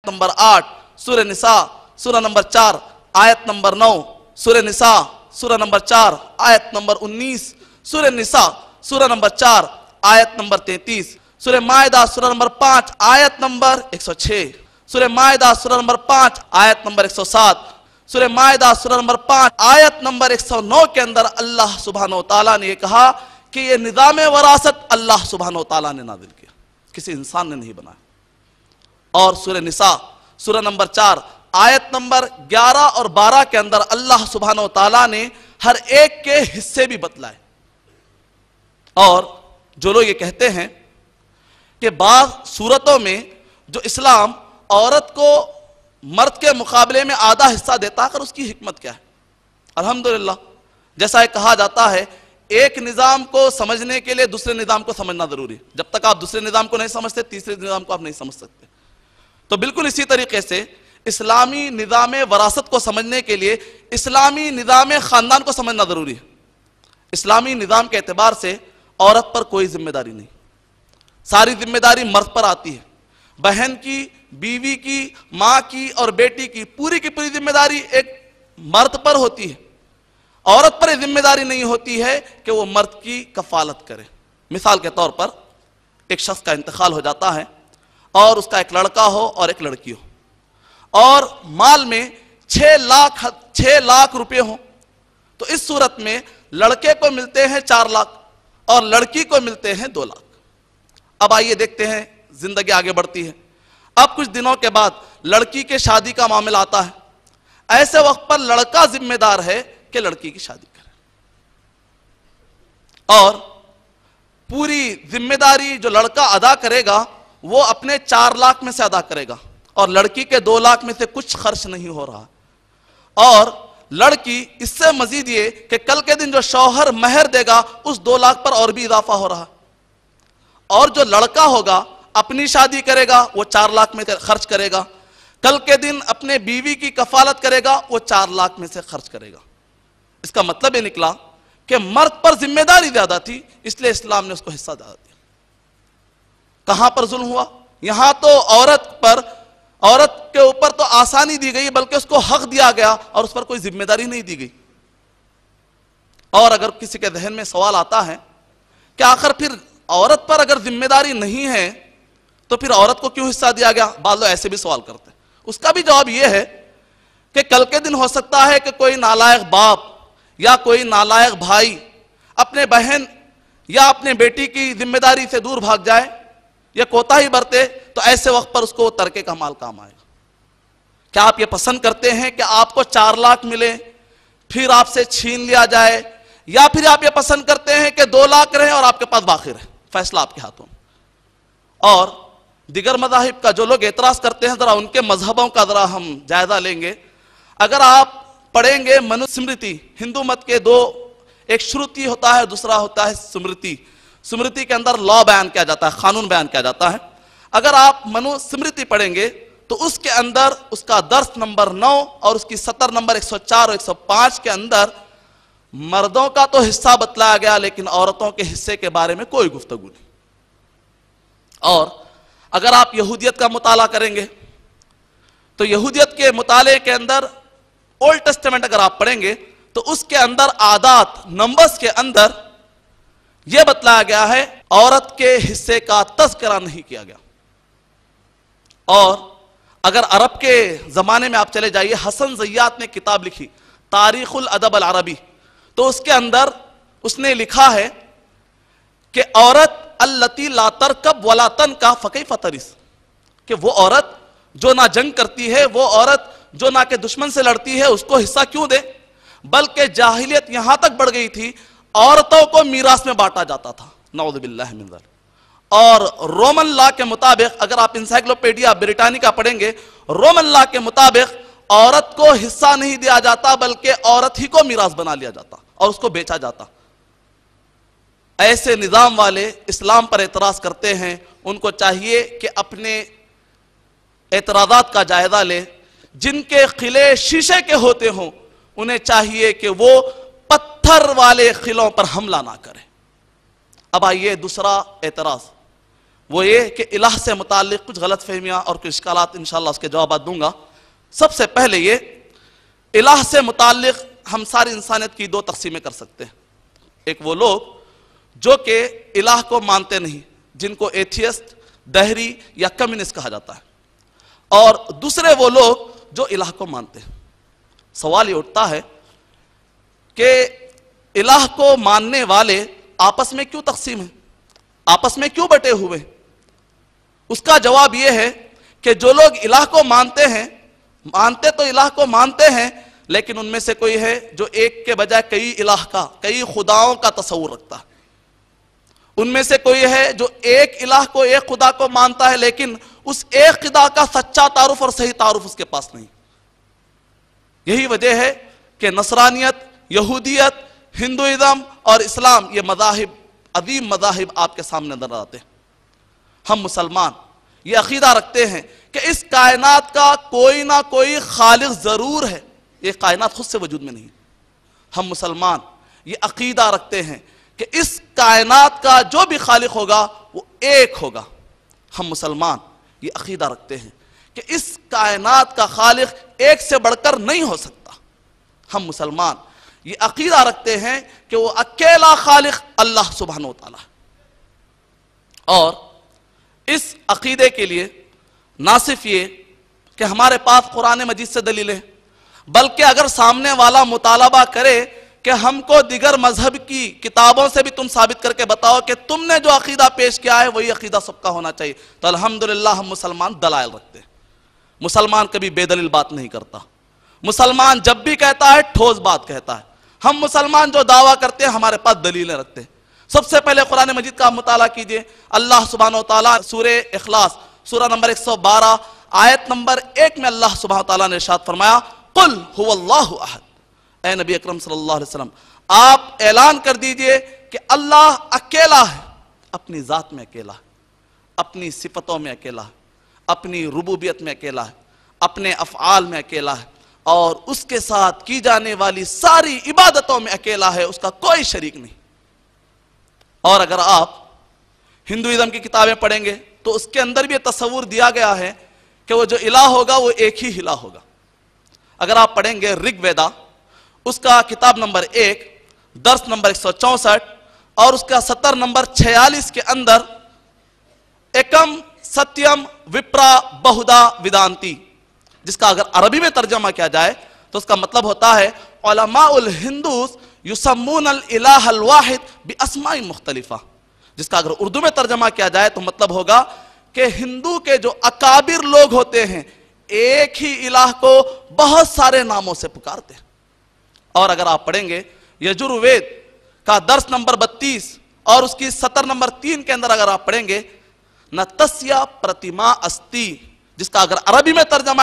Number 8 سورہ نساء سورہ نمبر 4 آیت نمبر 9 سورہ نساء سورہ نمبر 4 آیت نمبر 19 سورہ نساء سورہ نمبر 4 آیت نمبر 33 سورہ مائدہ سورہ نمبر 5 آیت نمبر 106 سورہ مائدہ سورہ نمبر 5 آیت نمبر 107 سورہ مائدہ سورہ نمبر 5 آیت نمبر 109 کے اندر اللہ سبحانہ و تعالیٰ نے یہ کہا کہ یہ نظام وراثت اللہ سبحانہ و تعالیٰ نے نازل کیا، کسی انسان نے نہیں بنایا۔ اور سورہ نساء سورہ نمبر 4 آیت نمبر 11 اور 12 کے اندر اللہ سبحانہ و تعالیٰ نے ہر ایک کے حصے بھی بتلائے۔ اور جو لوگ یہ کہتے ہیں کہ بعض صورتوں میں جو اسلام عورت کو مرد کے مقابلے میں آدھا حصہ دیتا ہے، اس کی حکمت کیا ہے؟ الحمدللہ جیسا کہا جاتا ہے ایک نظام کو سمجھنے کے لیے دوسرے نظام کو سمجھنا ضروری ہے، جب تک آپ دوسرے نظام کو نہیں سمجھتے تیسرے نظام کو آپ نہیں سمجھ سکتے۔ تو بالکل اسی طریقے سے اسلامی نظام وراثت کو سمجھنے کے لیے اسلامی نظام خاندان کو سمجھنا ضروری ہے۔ اسلامی نظام کے اعتبار سے عورت پر کوئی ذمہ داری نہیں، ساری ذمہ داری مرد پر آتی ہے، بہن کی، بیوی کی، ماں کی اور بیٹی کی پوری ذمہ داری ایک مرد پر ہوتی ہے۔ عورت پر یہ ذمہ داری نہیں ہوتی ہے کہ وہ مرد کی کفالت کرے۔ مثال کے طور پر ایک شخص کا انتقال ہو جاتا ہے اور اس کا ایک لڑکا ہو اور ایک لڑکی ہو اور مال میں 6 لاکھ روپے ہوں، تو اس صورت میں لڑکے کو ملتے ہیں 4 لاکھ اور لڑکی کو ملتے ہیں 2 لاکھ۔ اب آئیے دیکھتے ہیں زندگی آگے بڑھتی ہے، اب کچھ دنوں کے بعد لڑکی کے شادی کا معاملہ آتا ہے، ایسے وقت پر لڑکا ذمہ دار ہے کہ لڑکی کی شادی کرے اور پوری ذمہ داری جو لڑکا ادا کرے گا وہ اپنے 4 لاکھ میں سے ادا کرے گا اور لڑکی کے 2 لاکھ میں سے کچھ خرچ نہیں ہو رہا۔ اور لڑکی اس سے مزید یہ کہ کل کے دن جو شوہر مہر دے گا اس 2 لاکھ پر اور بھی اضافہ ہو رہا، اور جو لڑکا ہوگا اپنی شادی کرے گا وہ 4 لاکھ میں خرچ کرے گا، کل کے دن اپنے بیوی کی کفالت کرے گا وہ 4 لاکھ میں سے خرچ کرے گا۔ اس کا مطلب یہ نکلا کہ مرد پر ذمہ داری زیادہ تھی، اس لیے اسلام نے اس کو حصہ زیادہ دیا۔ کہاں پر ظلم ہوا؟ یہاں تو عورت کے اوپر تو آسانی دی گئی بلکہ اس کو حق دیا گیا اور اس پر کوئی ذمہ داری نہیں دی گئی۔ اور اگر کسی کے ذہن میں سوال آتا ہے کہ آخر پھر عورت پر اگر ذمہ داری نہیں ہے تو پھر عورت کو کیوں حصہ دیا گیا؟ بعض لوگ ایسے بھی سوال کرتے ہیں۔ اس کا بھی جواب یہ ہے کہ کل کے دن ہو سکتا ہے کہ کوئی نالائق باپ یا کوئی نالائق بھائی اپنے بہن یا اپنے بیٹی کی ذمہ داری سے دور بھاگ جائے یا کوتاہی برتے، تو ایسے وقت پر اس کو ترکے کا مال کام آئے گا۔ کیا آپ یہ پسند کرتے ہیں کہ آپ کو 4 لاکھ ملے پھر آپ سے چھین لیا جائے، یا پھر آپ یہ پسند کرتے ہیں کہ 2 لاکھ رہے اور آپ کے پاس باقی رہے؟ فیصلہ آپ کے ہاتھوں میں۔ اور دیگر مذاہب کا جو لوگ اعتراض کرتے ہیں ذرا ان کے مذہبوں کا ذرا ہم جائزہ لیں گے۔ اگر آپ پڑھیں گے منو سمرتی، ہندو مت کے 2، ایک شروتی ہوتا ہے دوسرا ہوتا ہے سمرتی۔ سمرتی کے اندر لا بیان کیا جاتا ہے، قانون بیان کیا جاتا ہے۔ اگر آپ منو سمرتی پڑھیں گے تو اس کے اندر اس کا درس نمبر 9 اور اس کی سطر نمبر 104 اور 105 کے اندر مردوں کا تو حصہ بتلایا گیا لیکن عورتوں کے حصے کے بارے میں کوئی گفتگو نہیں۔ اور اگر آپ یہودیت کا مطالعہ کریں گے تو یہودیت کے مطالعے کے اندر اولڈ ٹیسٹمنٹ اگر آپ پڑھیں گے تو اس کے اندر عادات نمبرز کے اندر یہ بتلایا گیا ہے، عورت کے حصے کا تذکرہ نہیں کیا گیا۔ اور اگر عرب کے زمانے میں آپ چلے جائیے، حسن زیات نے کتاب لکھی تاریخ الادب العربی، تو اس کے اندر اس نے لکھا ہے کہ عورت التی لا ترکب ولا تنکح فکیف ترث، کہ وہ عورت جو نہ جنگ کرتی ہے، وہ عورت جو نہ کہ دشمن سے لڑتی ہے، اس کو حصہ کیوں دے؟ بلکہ جاہلیت یہاں تک بڑھ گئی تھی عورتوں کو میراث میں بانٹا جاتا تھا، نعوذ باللہ من ذلک۔ اور رومن لا کے مطابق اگر آپ انسائکلوپیڈیا بریٹانیکا پڑھیں گے، رومن لا کے مطابق عورت کو حصہ نہیں دیا جاتا بلکہ عورت ہی کو میراث بنا لیا جاتا اور اس کو بیچا جاتا۔ ایسے نظام والے اسلام پر اعتراض کرتے ہیں، ان کو چاہیے کہ اپنے اعتراضات کا جائزہ لے۔ جن کے قلعے شیشے کے ہوتے ہوں انہیں چاہیے کہ وہ پتھر والے قلعوں پر حملہ نہ کریں۔ اب آئیے دوسرا اعتراض، وہ یہ کہ الہ سے متعلق کچھ غلط فہمیاں اور کچھ اشکالات انشاءاللہ اس کے جوابات دوں گا۔ سب سے پہلے یہ الہ سے متعلق ہم ساری انسانیت کی دو تقسیمیں کر سکتے ہیں۔ ایک وہ لوگ جو کہ الہ کو مانتے نہیں، جن کو ایتھیسٹ، دہری یا کمیونسٹ کہا جاتا ہے، اور دوسرے وہ لوگ جو الہ کو مانتے ہیں۔ سوال یہ اٹھتا ہے کہ الہ کو ماننے والے آپس میں کیوں تقسیم ہیں، آپس میں کیوں بٹے ہوئے؟ اس کا جواب یہ ہے کہ جو لوگ الہ کو مانتے ہیں، مانتے تو الہ کو مانتے ہیں، لیکن ان میں سے کوئی ہے جو ایک کے بجائے کئی الہ کا، کئی خداؤں کا تصور رکھتا ہے۔ ان میں سے کوئی ہے جو ایک الہ کو، ایک خدا کو مانتا ہے، لیکن اس ایک خدا کا سچا تعارف اور صحیح تعارف اس کے پاس نہیں۔ یہی وجہ ہے کہ نصرانیت، یہودیت، ہندوازم اور اسلام، یہ مذاہب، عظیم مذاہب آپ کے سامنے نظر آتے ہیں۔ ہم مسلمان یہ عقیدہ رکھتے ہیں کہ اس کائنات کا کوئی نہ کوئی خالق ضرور ہے، یہ کائنات خود سے وجود میں نہیں۔ ہم مسلمان یہ عقیدہ رکھتے ہیں کہ اس کائنات کا جو بھی خالق ہوگا وہ ایک ہوگا۔ ہم مسلمان یہ عقیدہ رکھتے ہیں کہ اس کائنات کا خالق ایک سے بڑھ کر نہیں ہو سکتا۔ ہم مسلمان یہ عقیدہ رکھتے ہیں کہ وہ اکیلا خالق اللہ سبحانہ و تعالی ہے۔ اور اس عقیدے کے لیے نہ صرف یہ کہ ہمارے پاس قرآن مجید سے دلیل ہے، بلکہ اگر سامنے والا مطالبہ کرے کہ ہم کو دیگر مذہب کی کتابوں سے بھی تم ثابت کر کے بتاؤ کہ تم نے جو عقیدہ پیش کیا ہے وہی عقیدہ سب کا ہونا چاہیے، تو الحمدللہ ہم مسلمان دلائل رکھتے ہیں۔ مسلمان کبھی بے دلیل بات نہیں کرتا، مسلمان جب بھی کہتا ہے ٹھوس بات کہتا ہے۔ ہم مسلمان جو دعویٰ کرتے ہیں ہمارے پاس دلیلیں رکھتے ہیں۔ سب سے پہلے قرآن مجید کا مطالعہ کیجئے، اللہ سبحانہ وتعالیٰ سورہ اخلاص، سورہ نمبر 112 آیت نمبر 1 میں اللہ سبحانہ وتعالیٰ نے ارشاد فرمایا، قل هو اللہ احد۔ اے نبی اکرم صلی اللہ علیہ وسلم، آپ اعلان کر دیجئے کہ اللہ اکیلا ہے، اپنی ذات میں اکیلا ہے، اپنی صفتوں میں اکیلا ہے، اپنی ربوبیت میں اکیلا ہے، اپنے افعال میں اکیلا ہے، اور اس کے ساتھ کی جانے والی ساری عبادتوں میں اکیلا ہے، اس کا کوئی شریک نہیں۔ اور اگر آپ ہندوازم کی کتابیں پڑھیں گے تو اس کے اندر بھی یہ تصور دیا گیا ہے کہ وہ جو الہ ہوگا وہ ایک ہی الہ ہوگا۔ اگر آپ پڑھیں گے رگ ویدا، اس کا کتاب نمبر 1 درس نمبر 164 اور اس کا سطر نمبر 46 کے اندر ایکم ستیم وپرا بہدا ودانتی، جس کا اگر عربی میں ترجمہ کیا جائے تو اس کا مطلب ہوتا ہے علماء الہندوس یسمون الالہ الواحد باسماء مختلفہ، جس کا اگر اردو میں ترجمہ کیا جائے تو مطلب ہوگا کہ ہندو کے جو اکابر لوگ ہوتے ہیں ایک ہی الہ کو بہت سارے ناموں سے پکارتے ہیں۔ اور اگر آپ پڑھیں گے یجروید کا درس نمبر 32 اور اس کی سطر نمبر 3 کے اندر اگر آپ پڑھیں گے نتسیا پرتیما استی، جس کا اگر عربی میں ترجمہ